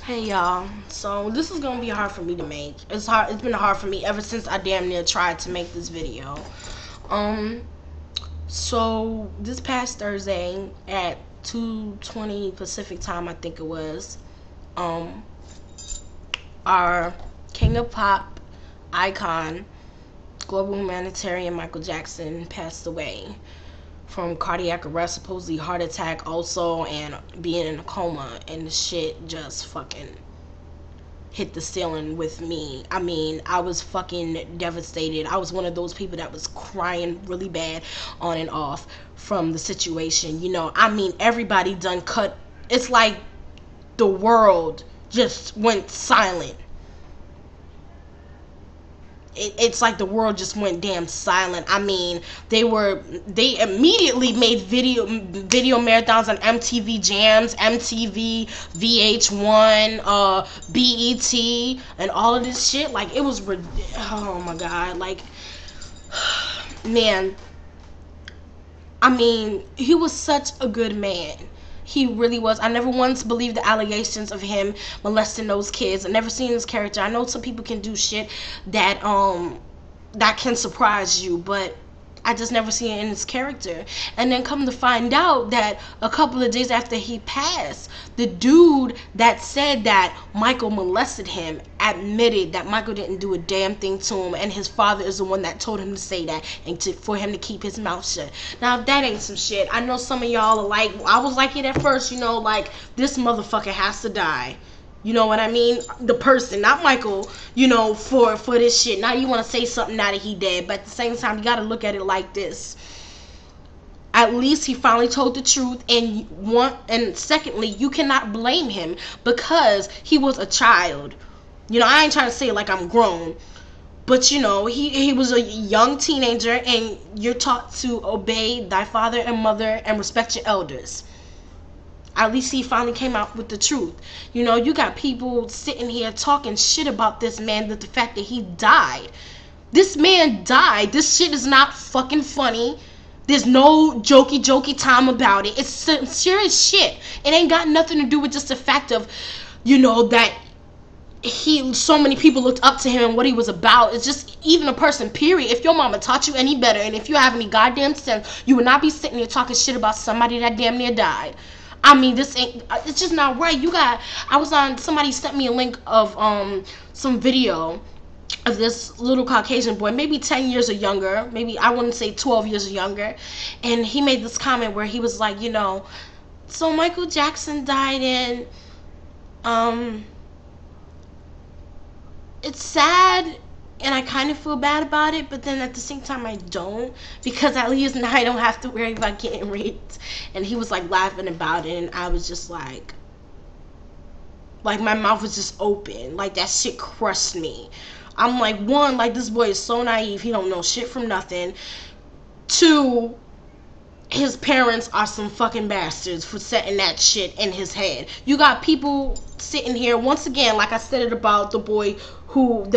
Hey y'all, so this is gonna be hard for me to make. It's been hard for me ever since I damn near tried to make this video. Um so this past Thursday at 2:20 Pacific time, I think it was, um our King of Pop icon, global humanitarian Michael Jackson passed away from cardiac arrest, supposedly heart attack also, and being in a coma, and the shit just fucking hit the ceiling with me. I mean, I was fucking devastated. I was one of those people that was crying really bad on and off from the situation. I mean, everybody done cut. It's like the world just went silent. It's like the world just went damn silent. I mean, they immediately made video marathons on MTV Jams, MTV, VH1, BET, and all of this shit. Like, it was, oh my god, like, man. I mean, he was such a good man. He really was. I never once believed the allegations of him molesting those kids. I never seen his character. I know some people can do shit that can surprise you, but I just never seen it in his character. And then come to find out that a couple of days after he passed, the dude that said that Michael molested him admitted that Michael didn't do a damn thing to him, and his father is the one that told him to say that and for him to keep his mouth shut. Now, if that ain't some shit, I know some of y'all are like, I was like it at first, like, this motherfucker has to die. You know what I mean? The person, not Michael, for this shit. Now you want to say something now that he dead, but at the same time, you got to look at it like this. At least he finally told the truth, and secondly, you cannot blame him because he was a child. I ain't trying to say like I'm grown, but he was a young teenager, and you're taught to obey thy father and mother and respect your elders. At least he finally came out with the truth. You got people sitting here talking shit about this man, that the fact that he died. This man died. This shit is not fucking funny. There's no jokey time about it. It's some serious shit. It ain't got nothing to do with just the fact of, that so many people looked up to him and what he was about. It's just, even a person, period. If your mama taught you any better, and if you have any goddamn sense, you would not be sitting here talking shit about somebody that damn near died. I mean, it's just not right. Somebody sent me a link of some video of this little Caucasian boy, maybe 10 years or younger, maybe, I wouldn't say 12 years or younger, and he made this comment where he was like, so Michael Jackson died, and it's sad, and I kind of feel bad about it, but then at the same time I don't, because at least now I don't have to worry about getting raped. And he was like laughing about it, and I was just like my mouth was just open. Like, that shit crushed me. I'm like, one, like, this boy is so naive, he don't know shit from nothing. Two, his parents are some fucking bastards for setting that shit in his head. You got people sitting here, once again, like I said it about the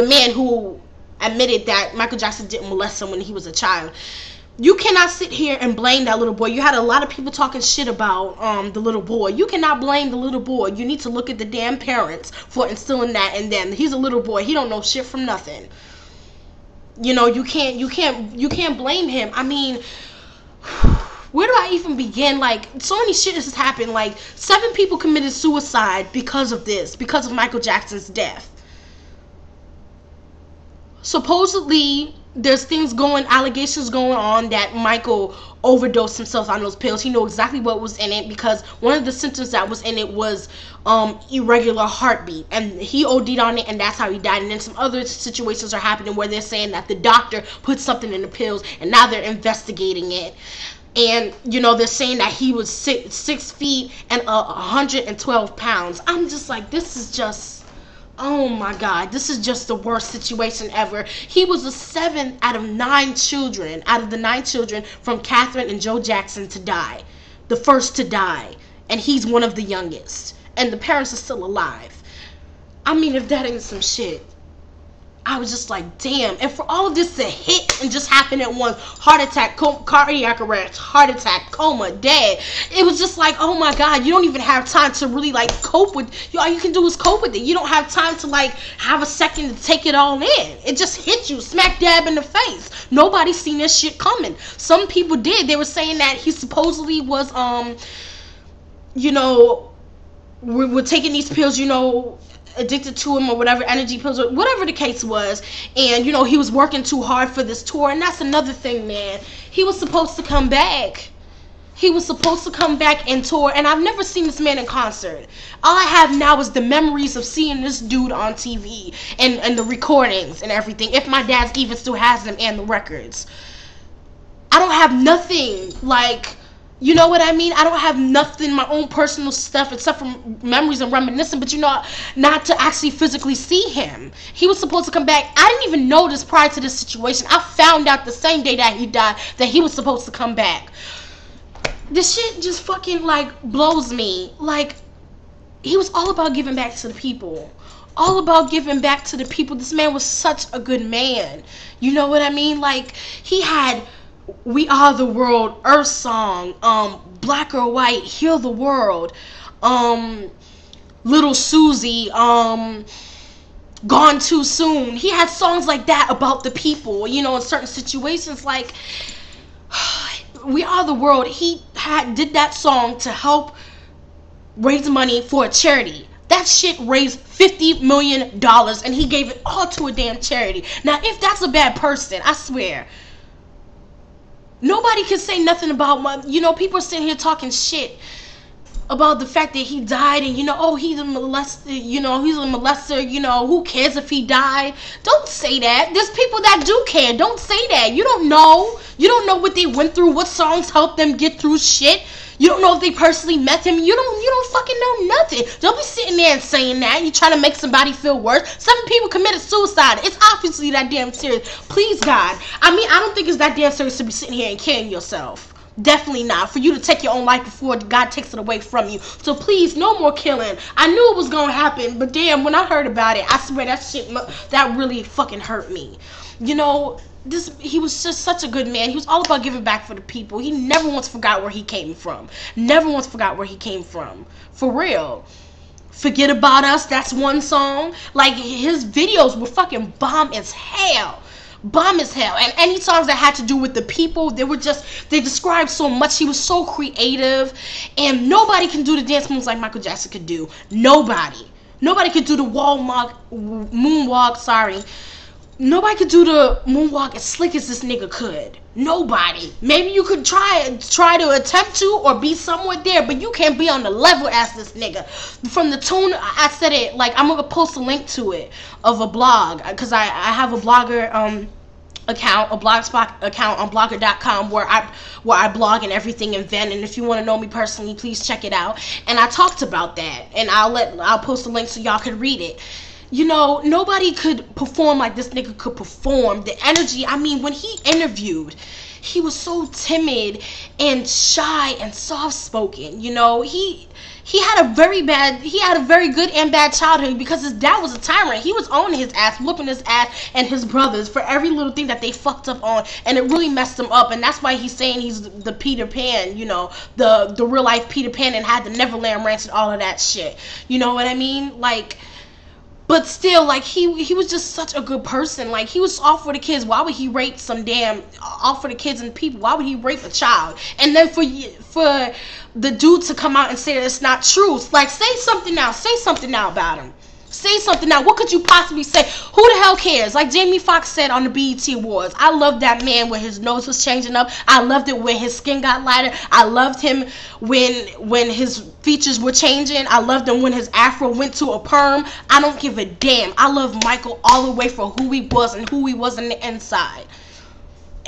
man who admitted that Michael Jackson didn't molest him when he was a child. You cannot sit here and blame that little boy. You had a lot of people talking shit about the little boy. You cannot blame the little boy. You need to look at the damn parents for instilling that in them. He's a little boy. He don't know shit from nothing. You can't blame him. I mean, where do I even begin? Like, so many shit has happened. Like, 7 people committed suicide because of this, because of Michael Jackson's death. Supposedly, there's allegations going on that Michael overdosed himself on those pills. He knew exactly what was in it, because one of the symptoms that was in it was irregular heartbeat, and he OD'd on it, and that's how he died. And then some other situations are happening where they're saying that the doctor put something in the pills, and now they're investigating it. And they're saying that he was 6 feet and 112 pounds. I'm just like, this is just, oh my god, this is just the worst situation ever. He was the 7th out of the 9 children from Catherine and Joe Jackson to die. The first to die. And he's one of the youngest. And the parents are still alive. I mean, if that ain't some shit, I was just like, damn. And for all of this to hit and just happen at once, heart attack, cardiac arrest, heart attack, coma, dead. It was just like, oh my God, you don't even have time to really like cope with, all you can do is cope with it. You don't have time to like have a second to take it all in. It just hit you smack dab in the face. Nobody seen this shit coming. Some people did. They were saying that he supposedly was, you know, we're taking these pills, you know, addicted to him or whatever, energy pills or whatever the case was, and you know he was working too hard for this tour. And that's another thing, man. He was supposed to come back. He was supposed to come back and tour, and I've never seen this man in concert. All I have now is the memories of seeing this dude on TV and the recordings and everything, if my dad even still has them and the records. I don't have nothing like, you know what I mean? I don't have nothing, my own personal stuff, except for memories and reminiscing, but you know, not to actually physically see him. He was supposed to come back. I didn't even know this prior to this situation. I found out the same day that he died that he was supposed to come back. This shit just fucking, like, blows me. Like, he was all about giving back to the people. All about giving back to the people. This man was such a good man. You know what I mean? Like, he had We Are the World, Earth Song, Black or White, Heal the World, Little Susie, Gone Too Soon. He had songs like that about the people, you know, in certain situations. Like, We Are the World, he did that song to help raise money for a charity. That shit raised $50 million, and he gave it all to a damn charity. Now, if that's a bad person, I swear, nobody can say nothing about you know, people are sitting here talking shit about the fact that he died, and you know, oh, he's a molester, you know, he's a molester, you know, who cares if he died? Don't say that. There's people that do care. Don't say that. You don't know. You don't know what they went through, what songs helped them get through shit. You don't know if they personally met him. You don't fucking know nothing. Don't be sitting there and saying that. You trying to make somebody feel worse. 7 people committed suicide. It's obviously that damn serious. Please, God. I mean, I don't think it's that damn serious to be sitting here and killing yourself. Definitely not. For you to take your own life before God takes it away from you. So please, no more killing. I knew it was gonna happen, but damn, when I heard about it, I swear that shit, that really fucking hurt me. You know, he was just such a good man. He was all about giving back for the people. He never once forgot where he came from. Never once forgot where he came from. For real. Forget About Us, that's one song. Like, his videos were fucking bomb as hell. Bomb as hell. And any songs that had to do with the people, they described so much. He was so creative, and nobody can do the dance moves like Michael Jackson could do. Nobody could do the moonwalk, sorry. Nobody could do the moonwalk as slick as this nigga could. Nobody. Maybe you could try to attempt to, or be somewhere there, but you can't be on the level as this nigga. From the tune, I said it, like, I'm gonna post a link to it of a blog, because I have a blogger account, a blogspot account on blogger.com where I blog and everything and vent, and if you want to know me personally, please check it out. And I talked about that, and I'll post a link so y'all can read it. You know, nobody could perform like this nigga could perform. The energy, I mean, when he interviewed, he was so timid and shy and soft-spoken. You know, he had a very good and bad childhood, because his dad was a tyrant. He was owning his ass, whooping his ass and his brothers for every little thing that they fucked up on, and it really messed him up. And that's why he's saying he's the Peter Pan, you know, the real life Peter Pan, and had the Neverland Ranch and all of that shit. You know what I mean? Like, but still, like, he was just such a good person. Like, he was all for the kids. Why would he rape all for the kids and people? Why would he rape a child? And then for the dude to come out and say that it's not true. Like, say something now. Say something now about him. Say something now. What could you possibly say? Who the hell cares? Like Jamie Foxx said on the BET Awards, I loved that man when his nose was changing up. I loved it when his skin got lighter. I loved him when his features were changing. I loved him when his afro went to a perm. I don't give a damn. I love Michael all the way for who he was and who he was on the inside.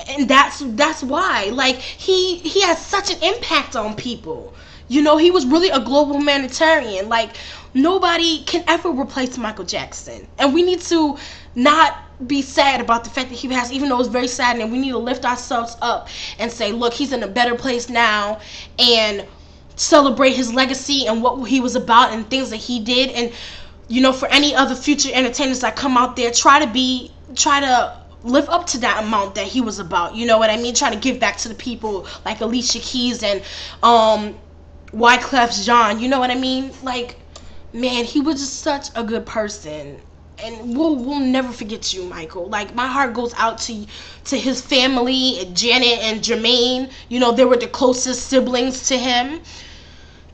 And that's why, like, he has such an impact on people. You know, he was really a global humanitarian. Like, nobody can ever replace Michael Jackson. And we need to not be sad about the fact that he has, even though it's very sad, and we need to lift ourselves up and say, look, he's in a better place now, and celebrate his legacy and what he was about and things that he did. And You know, for any other future entertainers that come out there, try to live up to that amount that he was about. You know what I mean? Try to give back to the people, like Alicia Keys and Wyclef Jean. You know what I mean? Like, man, he was just such a good person. And we'll never forget you, Michael. Like, my heart goes out to his family, and Janet and Jermaine. You know, they were the closest siblings to him,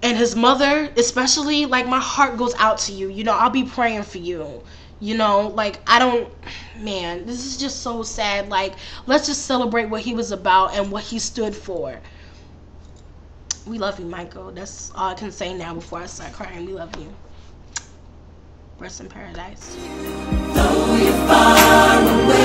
and his mother especially. Like, my heart goes out to you. You know, I'll be praying for you. You know, like, I don't, man, this is just so sad. Like, let's just celebrate what he was about and what he stood for. We love you, Michael. That's all I can say now before I start crying. We love you. Rest in paradise. Though you're far away.